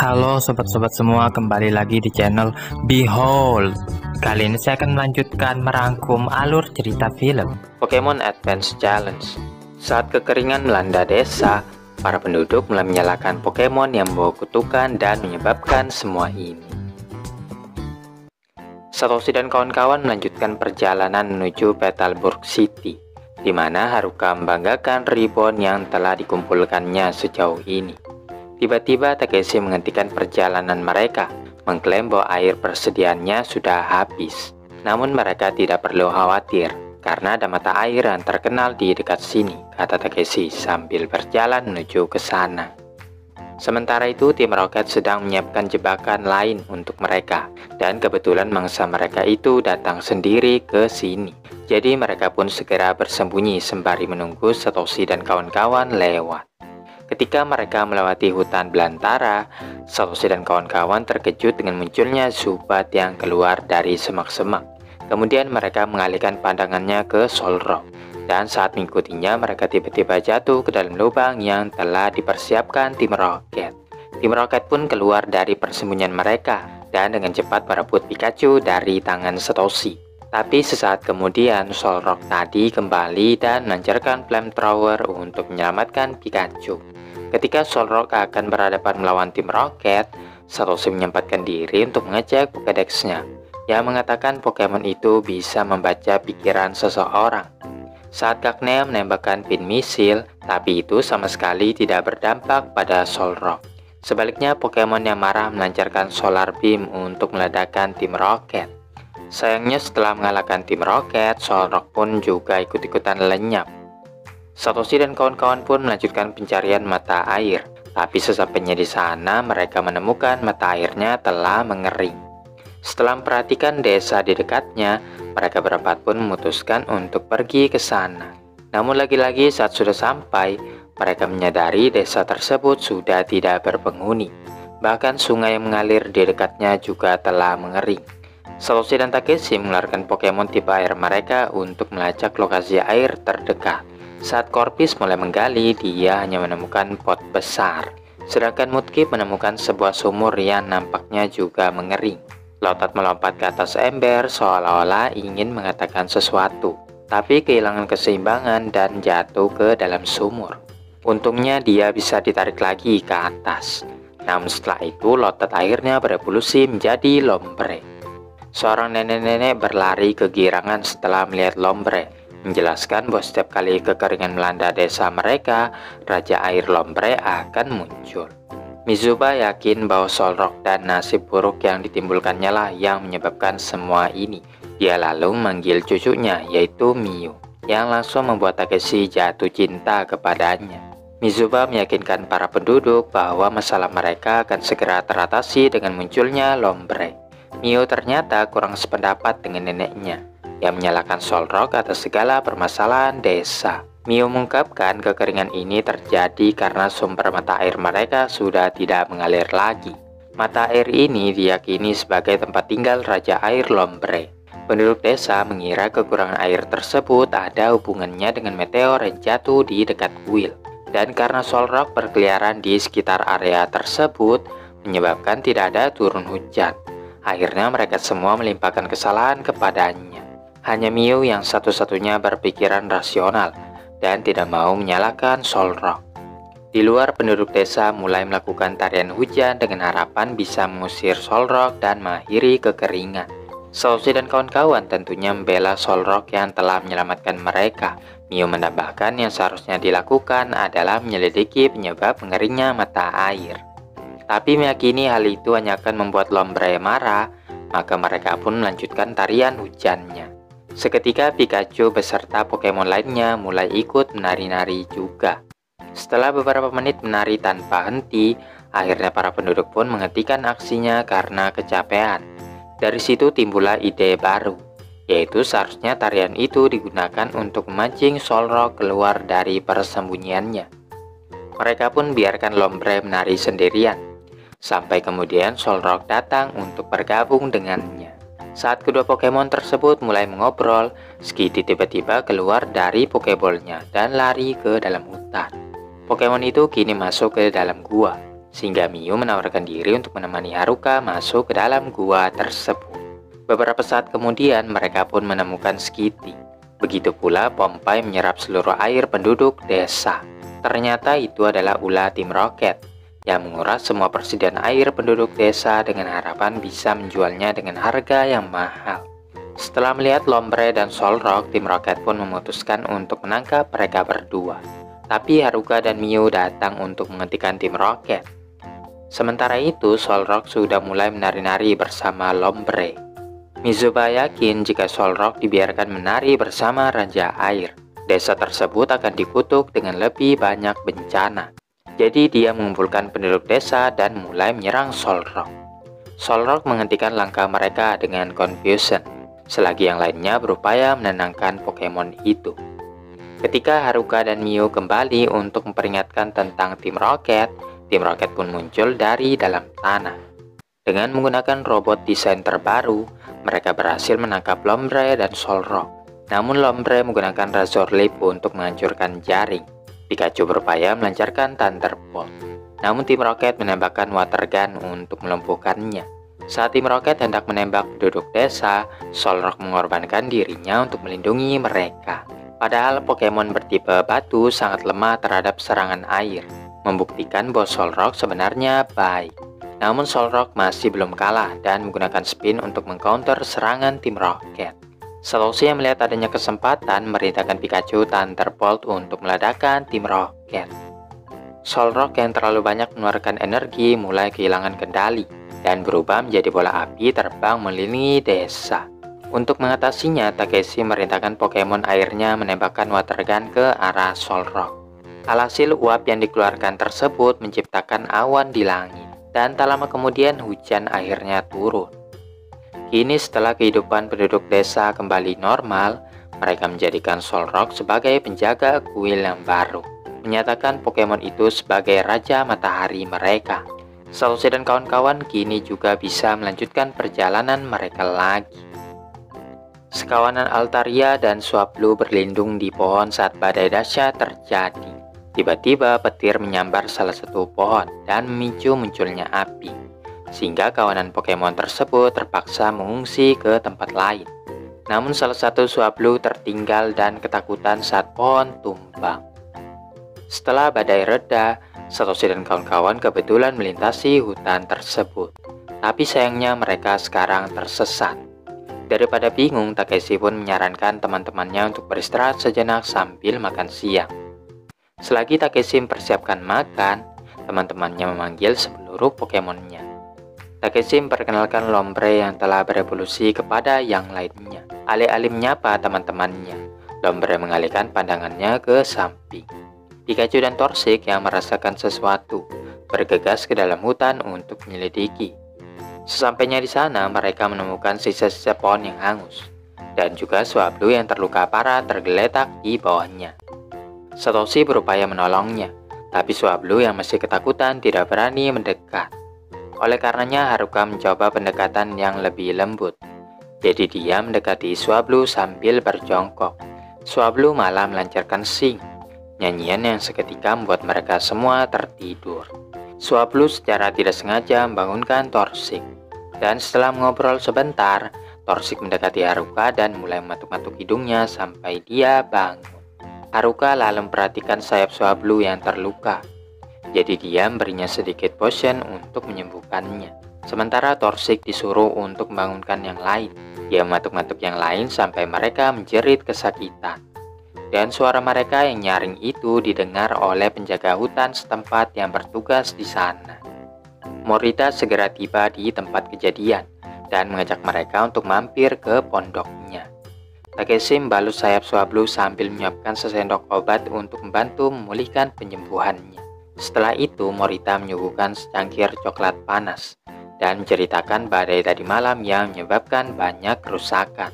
Halo sobat-sobat semua, kembali lagi di channel Behold. Kali ini saya akan melanjutkan merangkum alur cerita film Pokemon Advance Challenge. Saat kekeringan melanda desa, para penduduk mulai menyalakan Pokemon yang membawa kutukan dan menyebabkan semua ini. Satoshi dan kawan-kawan melanjutkan perjalanan menuju Petalburg City, di mana Haruka membanggakan ribbon yang telah dikumpulkannya sejauh ini. Tiba-tiba Takeshi menghentikan perjalanan mereka, mengklaim bahwa air persediaannya sudah habis. Namun mereka tidak perlu khawatir, karena ada mata air yang terkenal di dekat sini, kata Takeshi sambil berjalan menuju ke sana. Sementara itu, tim Rocket sedang menyiapkan jebakan lain untuk mereka, dan kebetulan mangsa mereka itu datang sendiri ke sini. Jadi mereka pun segera bersembunyi sembari menunggu Satoshi dan kawan-kawan lewat. Ketika mereka melewati hutan belantara, Satoshi dan kawan-kawan terkejut dengan munculnya Zubat yang keluar dari semak-semak. Kemudian mereka mengalihkan pandangannya ke Solrock, dan saat mengikutinya mereka tiba-tiba jatuh ke dalam lubang yang telah dipersiapkan tim Rocket. Tim Rocket pun keluar dari persembunyian mereka dan dengan cepat merebut Pikachu dari tangan Satoshi. Tapi sesaat kemudian Solrock tadi kembali dan melancarkan flamethrower untuk menyelamatkan Pikachu. Ketika Solrock akan berhadapan melawan tim Rocket, Satoshi menyempatkan diri untuk mengecek Pokédex-nya yang mengatakan Pokemon itu bisa membaca pikiran seseorang. Saat Gagne menembakkan pin misil, tapi itu sama sekali tidak berdampak pada Solrock. Sebaliknya, Pokemon yang marah melancarkan Solar Beam untuk meledakkan tim Rocket. Sayangnya setelah mengalahkan tim Rocket, Solrock pun juga ikut-ikutan lenyap. Satoshi dan kawan-kawan pun melanjutkan pencarian mata air, tapi sesampainya di sana mereka menemukan mata airnya telah mengering. Setelah memperhatikan desa di dekatnya, mereka berempat pun memutuskan untuk pergi ke sana. Namun lagi-lagi saat sudah sampai, mereka menyadari desa tersebut sudah tidak berpenghuni. Bahkan sungai yang mengalir di dekatnya juga telah mengering. Satoshi dan Takeshi mengeluarkan Pokemon tipe air mereka untuk melacak lokasi air terdekat. Saat Corpus mulai menggali, dia hanya menemukan pot besar. Sedangkan Mudkip menemukan sebuah sumur yang nampaknya juga mengering. Lotad melompat ke atas ember seolah-olah ingin mengatakan sesuatu, tapi kehilangan keseimbangan dan jatuh ke dalam sumur. Untungnya dia bisa ditarik lagi ke atas. Namun setelah itu Lotad akhirnya berevolusi menjadi Lombre. Seorang nenek-nenek berlari kegirangan setelah melihat Lombre, menjelaskan bahwa setiap kali kekeringan melanda desa mereka, Raja Air Lombre akan muncul. Mizuba yakin bahwa Solrock dan nasib buruk yang ditimbulkannya lah yang menyebabkan semua ini. Dia lalu memanggil cucunya, yaitu Miu, yang langsung membuat Takeshi jatuh cinta kepadanya. Mizuba meyakinkan para penduduk bahwa masalah mereka akan segera teratasi dengan munculnya Lombre. Miu ternyata kurang sependapat dengan neneknya, yang menyalahkan Solrock atas segala permasalahan desa. Miu mengungkapkan kekeringan ini terjadi karena sumber mata air mereka sudah tidak mengalir lagi. Mata air ini diyakini sebagai tempat tinggal Raja Air Lombre. Penduduk desa mengira kekurangan air tersebut ada hubungannya dengan meteor yang jatuh di dekat kuil. Dan karena Solrock berkeliaran di sekitar area tersebut, menyebabkan tidak ada turun hujan. Akhirnya mereka semua melimpahkan kesalahan kepadanya. Hanya Miu yang satu-satunya berpikiran rasional dan tidak mau menyalahkan Solrock. Di luar, penduduk desa mulai melakukan tarian hujan dengan harapan bisa mengusir Solrock dan mengakhiri kekeringan. Satoshi dan kawan-kawan tentunya membela Solrock yang telah menyelamatkan mereka. Miu menambahkan yang seharusnya dilakukan adalah menyelidiki penyebab mengeringnya mata air. Tapi meyakini hal itu hanya akan membuat Lombre marah, maka mereka pun melanjutkan tarian hujannya. Seketika Pikachu beserta Pokemon lainnya mulai ikut menari-nari juga. Setelah beberapa menit menari tanpa henti, akhirnya para penduduk pun menghentikan aksinya karena kecapean. Dari situ timbullah ide baru, yaitu seharusnya tarian itu digunakan untuk memancing Solrock keluar dari persembunyiannya. Mereka pun biarkan Lombre menari sendirian, sampai kemudian Solrock datang untuk bergabung dengannya. Saat kedua Pokemon tersebut mulai mengobrol, Skitty tiba-tiba keluar dari Pokeballnya dan lari ke dalam hutan. Pokemon itu kini masuk ke dalam gua. sehingga Miu menawarkan diri untuk menemani Haruka masuk ke dalam gua tersebut. Beberapa saat kemudian mereka pun menemukan Skitty. Begitu pula Pompai menyerap seluruh air penduduk desa. Ternyata itu adalah ulah tim Rocket yang menguras semua persediaan air penduduk desa dengan harapan bisa menjualnya dengan harga yang mahal. Setelah melihat Lombre dan Solrock, tim Rocket pun memutuskan untuk menangkap mereka berdua. Tapi Haruka dan Miu datang untuk menghentikan tim Rocket. Sementara itu, Solrock sudah mulai menari-nari bersama Lombre. Mizuba yakin jika Solrock dibiarkan menari bersama Raja Air, desa tersebut akan dikutuk dengan lebih banyak bencana. Jadi dia mengumpulkan penduduk desa dan mulai menyerang Solrock. Solrock menghentikan langkah mereka dengan Confusion, selagi yang lainnya berupaya menenangkan Pokemon itu. Ketika Haruka dan Miu kembali untuk memperingatkan tentang tim Rocket pun muncul dari dalam tanah. Dengan menggunakan robot desain terbaru, mereka berhasil menangkap Lombre dan Solrock. Namun Lombre menggunakan Razor Leaf untuk menghancurkan jaring. Pikachu berupaya melancarkan Thunderbolt. Namun tim Rocket menembakkan Water Gun untuk melumpuhkannya. Saat tim Rocket hendak menembak penduduk desa, Solrock mengorbankan dirinya untuk melindungi mereka. Padahal Pokemon bertipe batu sangat lemah terhadap serangan air, membuktikan bahwa Solrock sebenarnya baik. Namun Solrock masih belum kalah dan menggunakan spin untuk mengcounter serangan tim Rocket. Satoshi yang melihat adanya kesempatan merintahkan Pikachu Thunderbolt untuk meledakkan tim Rocket. Solrock yang terlalu banyak mengeluarkan energi mulai kehilangan kendali dan berubah menjadi bola api terbang mengelilingi desa. Untuk mengatasinya, Takeshi merintahkan Pokemon airnya menembakkan Water Gun ke arah Solrock. Alhasil uap yang dikeluarkan tersebut menciptakan awan di langit, dan tak lama kemudian hujan akhirnya turun. Kini setelah kehidupan penduduk desa kembali normal, mereka menjadikan Solrock sebagai penjaga kuil yang baru, menyatakan Pokemon itu sebagai Raja Matahari mereka. Satoshi dan kawan-kawan kini juga bisa melanjutkan perjalanan mereka lagi. Sekawanan Altaria dan Swablu berlindung di pohon saat badai dahsyat terjadi. Tiba-tiba petir menyambar salah satu pohon dan memicu munculnya api, sehingga kawanan Pokemon tersebut terpaksa mengungsi ke tempat lain. Namun salah satu Swablu tertinggal dan ketakutan saat pohon tumbang. Setelah badai reda, Satoshi dan kawan-kawan kebetulan melintasi hutan tersebut. Tapi sayangnya mereka sekarang tersesat. Daripada bingung, Takeshi pun menyarankan teman-temannya untuk beristirahat sejenak sambil makan siang. Selagi Takeshi mempersiapkan makan, teman-temannya memanggil seluruh Pokemonnya. Takeshi memperkenalkan Lombre yang telah berevolusi kepada yang lainnya. Alih-alih menyapa teman-temannya, Lombre mengalihkan pandangannya ke samping. Pikachu dan Torchic yang merasakan sesuatu bergegas ke dalam hutan untuk menyelidiki. Sesampainya di sana, mereka menemukan sisa-sisa pohon yang hangus dan juga Swablu yang terluka parah tergeletak di bawahnya. Satoshi berupaya menolongnya, tapi Swablu yang masih ketakutan tidak berani mendekat. Oleh karenanya, Haruka mencoba pendekatan yang lebih lembut. Jadi dia mendekati Swablu sambil berjongkok. Swablu malah melancarkan sing, nyanyian yang seketika membuat mereka semua tertidur. Swablu secara tidak sengaja membangunkan Torchic. Dan setelah mengobrol sebentar, Torchic mendekati Haruka dan mulai mematuk-matuk hidungnya sampai dia bangun. Haruka lalu memperhatikan sayap Swablu yang terluka. Jadi dia memberinya sedikit potion untuk menyembuhkannya. Sementara Torchic disuruh untuk membangunkan yang lain. Dia mematuk-matuk yang lain sampai mereka menjerit kesakitan. Dan suara mereka yang nyaring itu didengar oleh penjaga hutan setempat yang bertugas di sana. Morita segera tiba di tempat kejadian dan mengajak mereka untuk mampir ke pondoknya. Takeshi membalut sayap Swablu sambil menyiapkan sesendok obat untuk membantu memulihkan penyembuhannya. Setelah itu, Morita menyuguhkan secangkir coklat panas dan menceritakan badai tadi malam yang menyebabkan banyak kerusakan.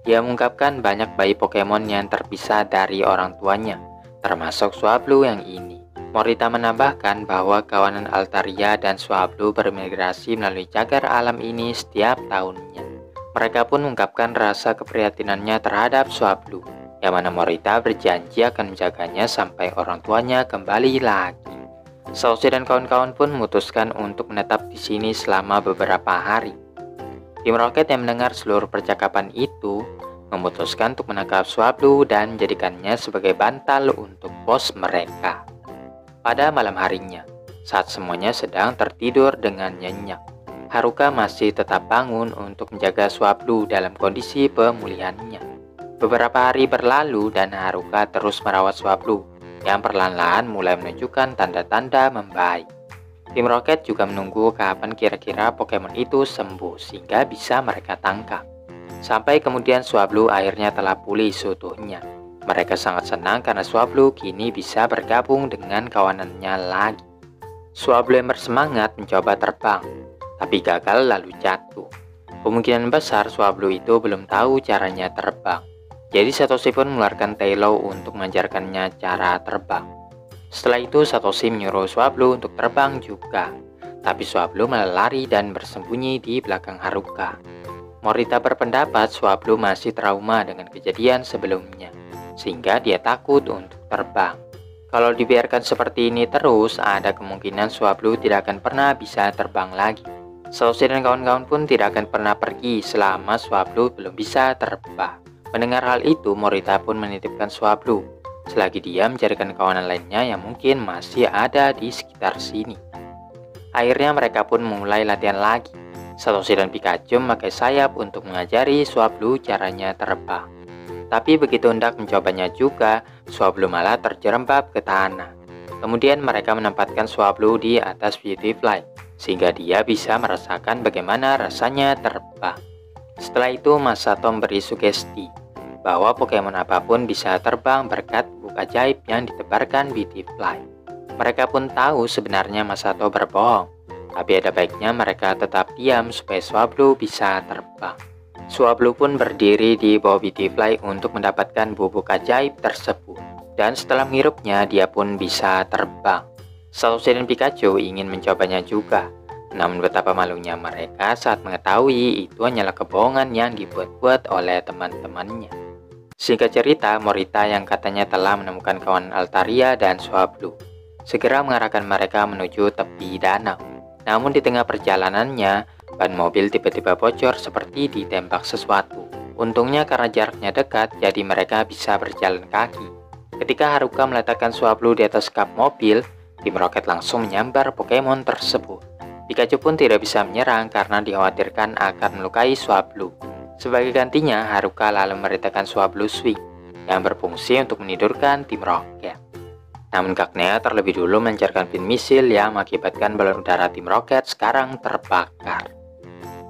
Dia mengungkapkan banyak bayi Pokemon yang terpisah dari orang tuanya, termasuk Swablu yang ini. Morita menambahkan bahwa kawanan Altaria dan Swablu bermigrasi melalui cagar alam ini setiap tahunnya. Mereka pun mengungkapkan rasa keprihatinannya terhadap Swablu, yang mana Morita berjanji akan menjaganya sampai orang tuanya kembali lagi. Sausi dan kawan-kawan pun memutuskan untuk menetap di sini selama beberapa hari. Tim Rocket yang mendengar seluruh percakapan itu memutuskan untuk menangkap Swablu dan menjadikannya sebagai bantal untuk bos mereka. Pada malam harinya, saat semuanya sedang tertidur dengan nyenyak, Haruka masih tetap bangun untuk menjaga Swablu dalam kondisi pemulihannya. Beberapa hari berlalu dan Haruka terus merawat Swablu yang perlahan-lahan mulai menunjukkan tanda-tanda membaik. Tim Rocket juga menunggu kapan kira-kira Pokemon itu sembuh sehingga bisa mereka tangkap. Sampai kemudian Swablu akhirnya telah pulih seutuhnya. Mereka sangat senang karena Swablu kini bisa bergabung dengan kawanannya lagi. Swablu yang bersemangat mencoba terbang, tapi gagal lalu jatuh. Kemungkinan besar Swablu itu belum tahu caranya terbang. Jadi Satoshi pun mengeluarkan Taillow untuk mengajarkannya cara terbang. Setelah itu Satoshi menyuruh Swablu untuk terbang juga, tapi Swablu malah lari dan bersembunyi di belakang Haruka. Morita berpendapat Swablu masih trauma dengan kejadian sebelumnya, sehingga dia takut untuk terbang. Kalau dibiarkan seperti ini terus, ada kemungkinan Swablu tidak akan pernah bisa terbang lagi. Satoshi dan kawan-kawan pun tidak akan pernah pergi selama Swablu belum bisa terbang. Mendengar hal itu, Morita pun menitipkan Swablu selagi dia mencarikan kawanan lainnya yang mungkin masih ada di sekitar sini. Akhirnya mereka pun mulai latihan lagi. Satoshi dan Pikachu memakai sayap untuk mengajari Swablu caranya terbang. Tapi begitu hendak mencobanya juga, Swablu malah terjerembab ke tanah. Kemudian mereka menempatkan Swablu di atas Beautifly, sehingga dia bisa merasakan bagaimana rasanya terbang. Setelah itu Masato memberi sugesti bahwa Pokemon apapun bisa terbang berkat buku ajaib yang ditebarkan Beautifly. Mereka pun tahu sebenarnya Masato berbohong, tapi ada baiknya mereka tetap diam supaya Swablu bisa terbang. Swablu pun berdiri di bawah Beautifly untuk mendapatkan bubuk ajaib tersebut, dan setelah menghirupnya dia pun bisa terbang. Satoshi dan Pikachu ingin mencobanya juga, namun betapa malunya mereka saat mengetahui itu hanyalah kebohongan yang dibuat-buat oleh teman-temannya. Singkat cerita, Morita yang katanya telah menemukan kawanan Altaria dan Swablu segera mengarahkan mereka menuju tepi danau. Namun di tengah perjalanannya, ban mobil tiba-tiba bocor seperti ditembak sesuatu. Untungnya karena jaraknya dekat, jadi mereka bisa berjalan kaki. Ketika Haruka meletakkan Swablu di atas kap mobil, Tim Rocket langsung menyambar Pokemon tersebut. Pikachu pun tidak bisa menyerang karena dikhawatirkan akan melukai Swablu. Sebagai gantinya, Haruka lalu memerintahkan Swablu Swing yang berfungsi untuk menidurkan Tim Rocket. Namun Cagneya terlebih dulu melancarkan pin misil yang mengakibatkan balon udara Tim Rocket sekarang terbakar.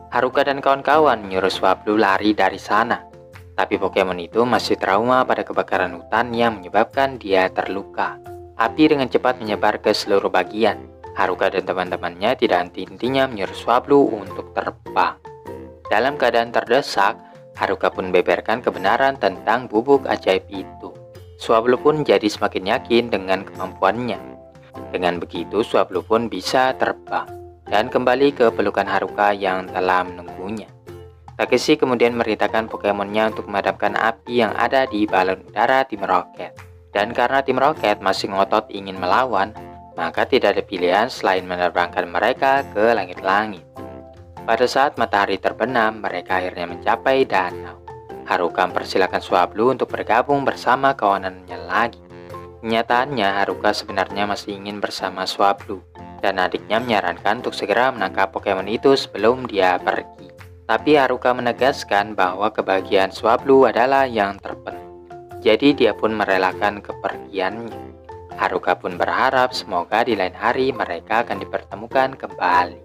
Haruka dan kawan-kawan menyuruh Swablu lari dari sana, tapi Pokemon itu masih trauma pada kebakaran hutan yang menyebabkan dia terluka. Api dengan cepat menyebar ke seluruh bagian. Haruka dan teman-temannya tidak henti-hentinya menyuruh Swablu untuk terbang. Dalam keadaan terdesak, Haruka pun beberkan kebenaran tentang bubuk ajaib itu. Swablu pun jadi semakin yakin dengan kemampuannya. Dengan begitu, Swablu pun bisa terbang dan kembali ke pelukan Haruka yang telah menunggunya. Takeshi kemudian memerintahkan Pokemonnya untuk memadamkan api yang ada di balon udara Tim Rocket. Dan karena Tim Rocket masih ngotot ingin melawan, maka tidak ada pilihan selain menerbangkan mereka ke langit-langit. Pada saat matahari terbenam, mereka akhirnya mencapai danau. Haruka mempersilakan Swablu untuk bergabung bersama kawanannya lagi. Kenyataannya, Haruka sebenarnya masih ingin bersama Swablu, dan adiknya menyarankan untuk segera menangkap Pokemon itu sebelum dia pergi. Tapi Haruka menegaskan bahwa kebahagiaan Swablu adalah yang terpenting. Jadi dia pun merelakan kepergiannya. Haruka pun berharap semoga di lain hari mereka akan dipertemukan kembali.